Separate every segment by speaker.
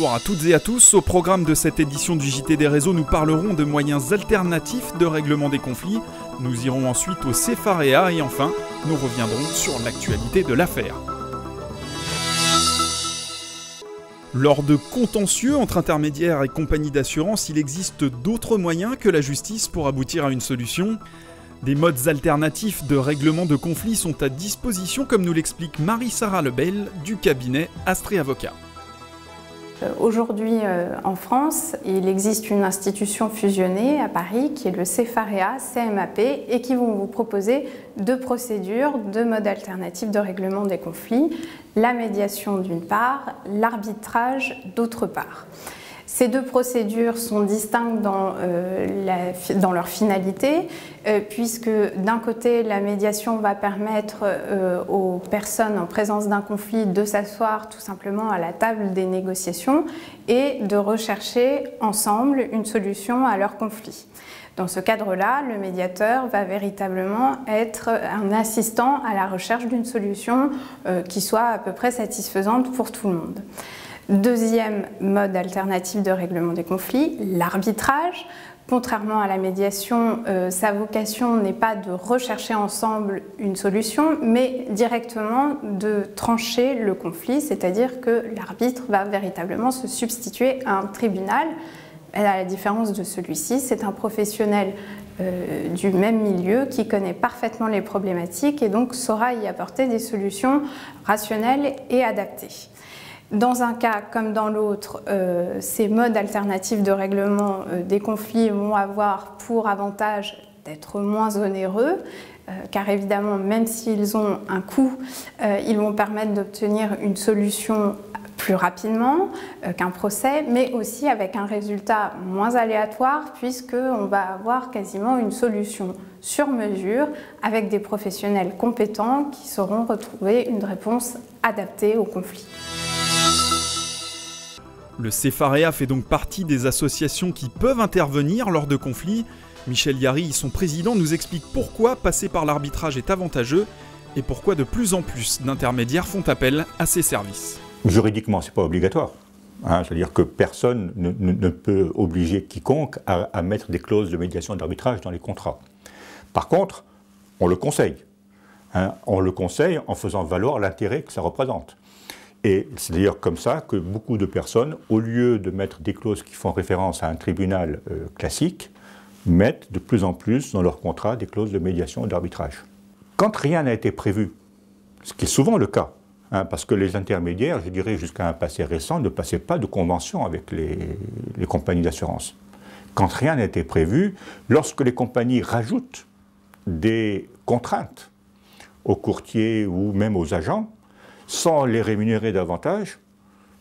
Speaker 1: Bonjour à toutes et à tous. Au programme de cette édition du JT des réseaux, nous parlerons de moyens alternatifs de règlement des conflits. Nous irons ensuite au CFAREA et enfin, nous reviendrons sur l'actualité de l'affaire. Lors de contentieux entre intermédiaires et compagnies d'assurance, il existe d'autres moyens que la justice pour aboutir à une solution. Des modes alternatifs de règlement de conflits sont à disposition, comme nous l'explique Marie-Sarah Lebel du cabinet Astrée Avocat.
Speaker 2: Aujourd'hui, en France, il existe une institution fusionnée à Paris qui est le CFAREA, CMAP, et qui vont vous proposer deux procédures, deux modes alternatifs de règlement des conflits, la médiation d'une part, l'arbitrage d'autre part. Ces deux procédures sont distinctes dans leur finalité, puisque d'un côté, la médiation va permettre aux personnes en présence d'un conflit de s'asseoir tout simplement à la table des négociations et de rechercher ensemble une solution à leur conflit. Dans ce cadre-là, le médiateur va véritablement être un assistant à la recherche d'une solution qui soit à peu près satisfaisante pour tout le monde. Deuxième mode alternatif de règlement des conflits, l'arbitrage. Contrairement à la médiation, sa vocation n'est pas de rechercher ensemble une solution, mais directement de trancher le conflit, c'est-à-dire que l'arbitre va véritablement se substituer à un tribunal. À la différence de celui-ci, c'est un professionnel du même milieu qui connaît parfaitement les problématiques et donc saura y apporter des solutions rationnelles et adaptées. Dans un cas comme dans l'autre, ces modes alternatifs de règlement des conflits vont avoir pour avantage d'être moins onéreux, car évidemment, même s'ils ont un coût, ils vont permettre d'obtenir une solution plus rapidement qu'un procès, mais aussi avec un résultat moins aléatoire, puisqu'on va avoir quasiment une solution sur mesure avec des professionnels compétents qui sauront retrouver une réponse adaptée au conflit.
Speaker 1: Le CFAREA fait donc partie des associations qui peuvent intervenir lors de conflits. Michel Yary, son président, nous explique pourquoi passer par l'arbitrage est avantageux et pourquoi de plus en plus d'intermédiaires font appel à ces services.
Speaker 3: Juridiquement, ce n'est pas obligatoire. C'est-à-dire que personne ne peut obliger quiconque à mettre des clauses de médiation et d'arbitrage dans les contrats. Par contre, on le conseille. On le conseille en faisant valoir l'intérêt que ça représente. Et c'est d'ailleurs comme ça que beaucoup de personnes, au lieu de mettre des clauses qui font référence à un tribunal classique, mettent de plus en plus dans leur contrat des clauses de médiation et d'arbitrage. Quand rien n'a été prévu, ce qui est souvent le cas, parce que les intermédiaires, je dirais jusqu'à un passé récent, ne passaient pas de convention avec les compagnies d'assurance. Quand rien n'a été prévu, lorsque les compagnies rajoutent des contraintes aux courtiers ou même aux agents, sans les rémunérer davantage,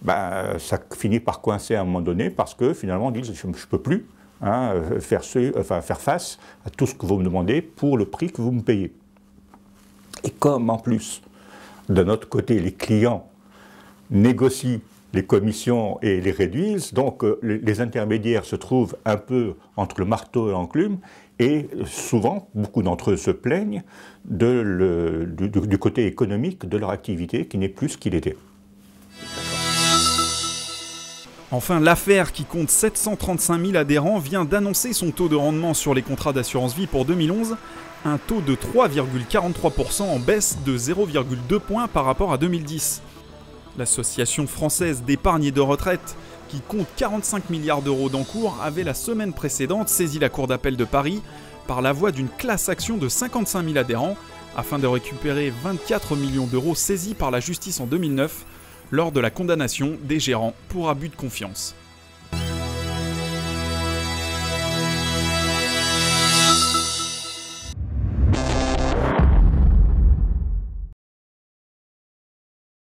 Speaker 3: ça finit par coincer à un moment donné parce que finalement on dit je ne peux plus faire face à tout ce que vous me demandez pour le prix que vous me payez. Et comme en plus, de notre côté, les clients négocient les commissions et les réduisent, donc les intermédiaires se trouvent un peu entre le marteau et l'enclume, et souvent, beaucoup d'entre eux se plaignent du côté économique de leur activité qui n'est plus ce qu'il était.
Speaker 1: Enfin, l'affaire qui compte 735 000 adhérents vient d'annoncer son taux de rendement sur les contrats d'assurance vie pour 2011, un taux de 3,43% en baisse de 0,2 points par rapport à 2010. L'Association française d'épargne et de retraite, qui compte 45 milliards d'euros d'encours, avait la semaine précédente saisi la Cour d'appel de Paris par la voie d'une class action de 55 000 adhérents afin de récupérer 24 millions d'euros saisis par la justice en 2009 lors de la condamnation des gérants pour abus de confiance.